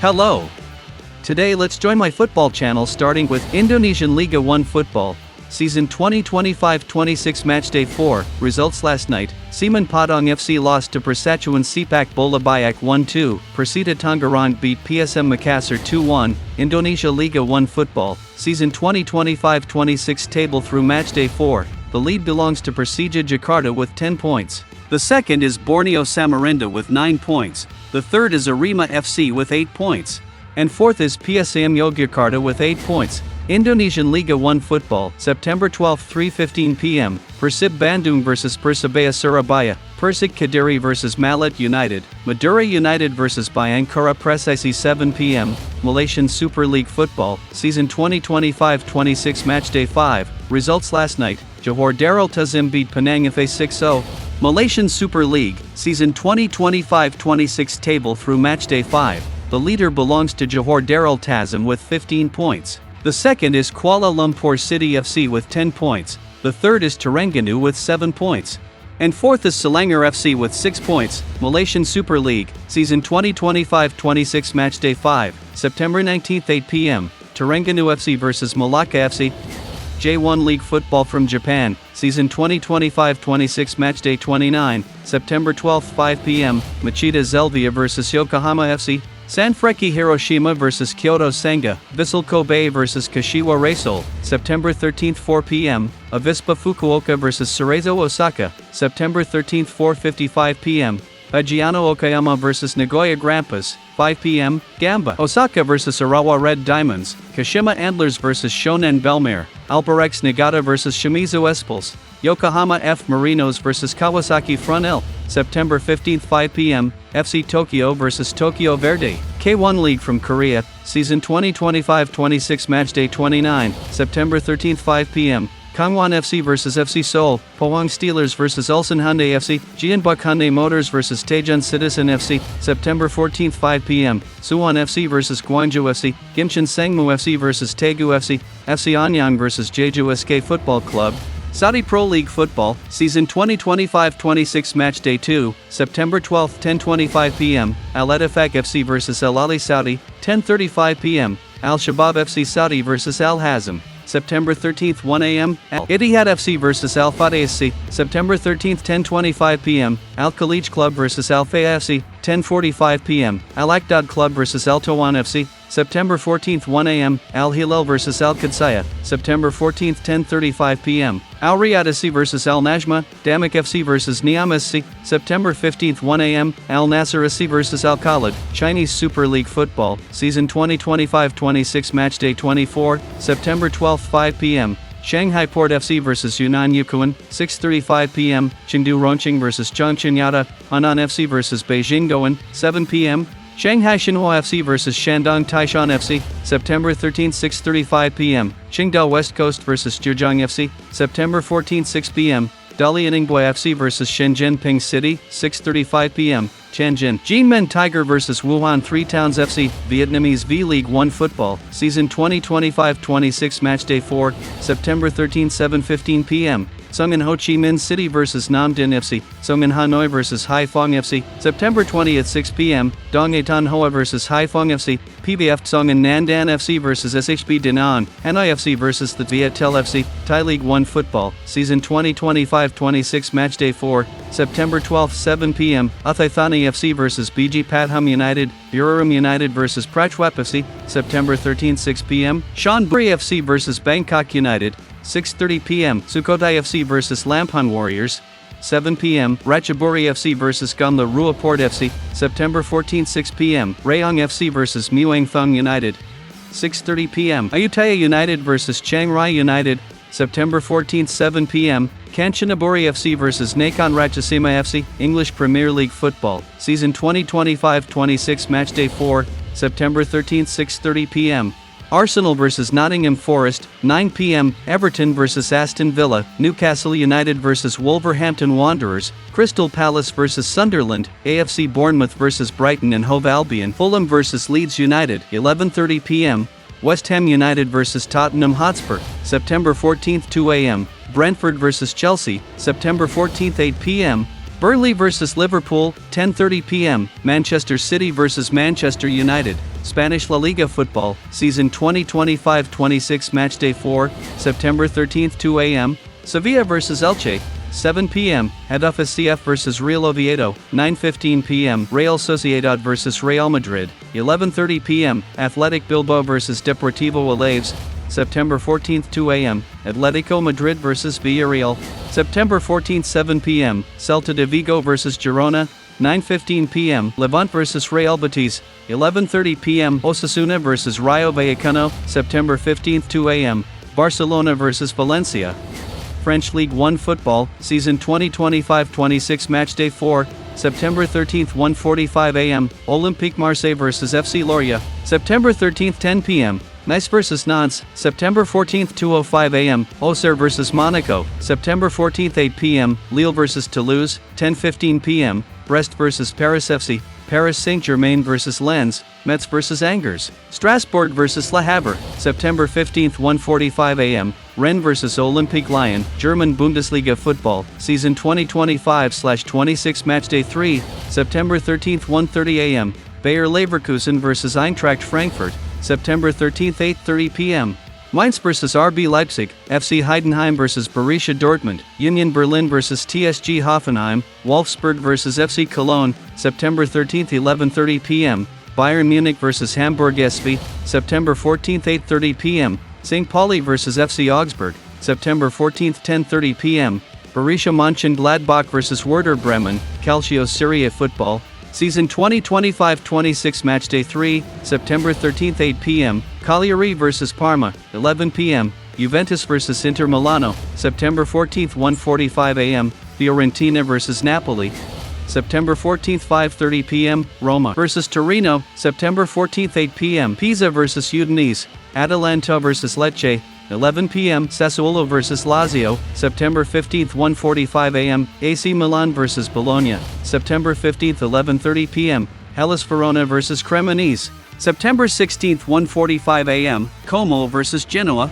Hello! Today let's join my football channel starting with Indonesian Liga 1 football. Season 2025-26 Matchday 4, results last night, Semen Padang FC lost to Persatuan Sepak Bola Biak 1-2, Persita Tangerang beat PSM Makassar 2-1, Indonesia Liga 1 football, season 2025-26 table through Matchday 4, the lead belongs to Persija Jakarta with 10 points. The second is Borneo Samarinda with 9 points, the third is Arema FC with 8 points, and fourth is PSM Yogyakarta with 8 points. Indonesian Liga 1 football, September 12, 3:15 p.m, Persib Bandung vs Persebaya Surabaya, Persik Kediri vs Malat United, Madura United vs Bayangkara Presisi 7 p.m, Malaysian Super League football, season 2025-26 Matchday 5, results last night, Johor Darul Tazim beat Penang FA 6-0, Malaysian Super League, season 2025-26 table through Matchday 5, the leader belongs to Johor Darul Tazim with 15 points. The second is Kuala Lumpur City FC with 10 points, the third is Terengganu with 7 points, and fourth is Selangor FC with 6 points. Malaysian Super League, season 2025-26 Matchday 5, September 19, 8 p.m, Terengganu FC vs Malacca FC. J1 League football from Japan, season 2025-26 Matchday 29, September 12, 5 p.m, Machida Zelvia vs Yokohama FC. Sanfrecce Hiroshima vs Kyoto Senga, Vissel Kobe vs Kashiwa Reysol, September 13, 4 p.m, Avispa Fukuoka vs Cerezo Osaka, September 13, 4:55 p.m, Ajiano Okayama vs Nagoya Grampus, 5 p.m, Gamba Osaka vs Arawa Red Diamonds, Kashima Antlers vs Shonen Belmare, Albirex Niigata vs Shimizu Espals, Yokohama F Marinos vs Kawasaki Frontale, September 15, 5 p.m, FC Tokyo vs Tokyo Verde. K1 League from Korea, season 2025-26 Matchday 29, September 13, 5 p.m, Kangwon FC vs FC Seoul, Pohang Steelers vs Ulsan Hyundai FC, Jeonbuk Hyundai Motors vs Daejeon Citizen FC, September 14, 5 p.m, Suwon FC vs Gwangju FC, Gimcheon Sangmu FC vs Daegu FC, FC Anyang vs Jeju SK Football Club. Saudi Pro League football, season 2025-26 Matchday 2, September 12, 10:25 p.m, Al Ettifaq FC vs Al Ahly Saudi, 10:35 p.m, Al Shabab FC Saudi vs Al Hazm, September 13, 1 a.m, Al Ittihad FC vs Al Fateh SC, September 13, 10:25 p.m, Al Khalij Club vs Al Fayha FC, 10:45 p.m, Al Akdad Club vs Al Tawan FC, September 14, 1 a.m, Al Hilal vs Al Qadsiyah, September 14, 10:35 p.m, Al Riyadh SC vs Al Najma, Damak FC vs Niam SC, September 15, 1 a.m, Al Nasser SC vs Al Khalid. Chinese Super League football, season 2025-26 Matchday 24, September 12, 5 p.m, Shanghai Port FC vs Yunnan Yukon, 6:35 p.m, Chengdu Rongqing vs Chongqing Yada, Henan FC vs Beijing Goan, 7 p.m, Shanghai Shenhua FC vs Shandong Taishan FC, September 13, 6:35 p.m, Qingdao West Coast vs Zhejiang FC, September 14, 6 p.m, Dalian Ningbo FC vs Shenzhen Ping City, 6:35 p.m, Tianjin Jinmen Tiger vs Wuhan Three Towns FC, Vietnamese V-League 1 football, season 2025-26 Matchday 4, September 13, 7:15 p.m, Sungin Ho Chi Minh City vs Nam Dinh FC, Sungin Hanoi vs Haiphong FC, September 20 at 6 p.m, Dong Etan Hoa vs Haiphong FC, PBF Songin Nandan FC vs SHB Danang, Hanoi FC vs the Viettel FC, Thai League 1 football, season 2025-26 Matchday 4, September 12, 7 p.m, Uthaithani FC vs BG Pathum United, Buriram United vs Prachwap FC, September 13, 6 p.m, Chonburi FC vs Bangkok United, 6:30 p.m, Sukhothai FC vs Lampung Warriors, 7 p.m, Ratchaburi FC vs Gamla Ruaport FC, September 14, 6 p.m, Rayong FC vs Muang Thong United, 6:30 p.m, Ayutthaya United vs Chiang Rai United, September 14, 7 p.m, Kanchanaburi FC vs Nakhon Ratchasima FC. English Premier League football, season 2025-26 Matchday 4, September 13, 6:30 p.m, Arsenal vs Nottingham Forest, 9 p.m, Everton vs Aston Villa, Newcastle United vs Wolverhampton Wanderers, Crystal Palace vs Sunderland, AFC Bournemouth vs Brighton and Hove Albion, Fulham vs Leeds United, 11:30 p.m, West Ham United vs Tottenham Hotspur, September 14, 2 a.m, Brentford vs Chelsea, September 14, 8 p.m, Burnley vs Liverpool, 10:30 p.m. Manchester City vs Manchester United. Spanish La Liga football, season 2025-26 matchday 4, September 13th 2 a.m. Sevilla vs Elche, 7 p.m. Getafe CF vs Real Oviedo, 9:15 p.m. Real Sociedad vs Real Madrid, 11:30 p.m. Athletic Bilbao vs Deportivo Alaves, September 14th 2 a.m. Atletico Madrid vs Villarreal, September 14th 7 p.m. Celta de Vigo vs Girona, 9:15 p.m. Levante vs Real Betis, 11:30 p.m. Osasuna vs Rayo Vallecano, September 15th 2 a.m. Barcelona vs Valencia. French Ligue 1 football, season 2025-26 matchday 4, September 13th 1:45 a.m. Olympique Marseille vs FC Lorient, September 13th 10 p.m. Nice vs Nantes, September 14th 2:05 a.m. Auxerre vs Monaco, September 14th 8 p.m. Lille vs Toulouse, 10:15 p.m. Brest vs Paris FC, Paris Saint-Germain vs Lens, Metz vs Angers, Strasbourg vs Le Havre, September 15th 1:45 a.m. Rennes vs Olympique Lyon, German Bundesliga football, season 2025-26 matchday 3, September 13th 1:30 a.m. Bayer Leverkusen vs Eintracht Frankfurt, September 13th 8:30 p.m. Mainz vs RB Leipzig, FC Heidenheim vs Borussia Dortmund, Union Berlin vs TSG Hoffenheim, Wolfsburg vs FC Cologne, September 13th 11:30 p.m. Bayern Munich vs Hamburg SV, September 14th 8:30 p.m. St. Pauli vs FC Augsburg, September 14th 10:30 p.m. Borussia Mönchengladbach vs Werder Bremen, Calcio Serie A football, season 2025-26 matchday 3, September 13th 8 p.m. Cagliari vs Parma, 11 p.m. Juventus vs Inter Milano, September 14th 1:45 a.m. Fiorentina vs Napoli, September 14th 5:30 p.m. Roma vs Torino, September 14th 8 p.m. Pisa vs Udinese, Atalanta vs Lecce, 11 p.m. Sassuolo vs Lazio, September 15th 1:45 a.m. AC Milan vs Bologna, September 15th 11:30 p.m. Hellas Verona vs Cremonese, September 16th 1:45 a.m. Como vs Genoa,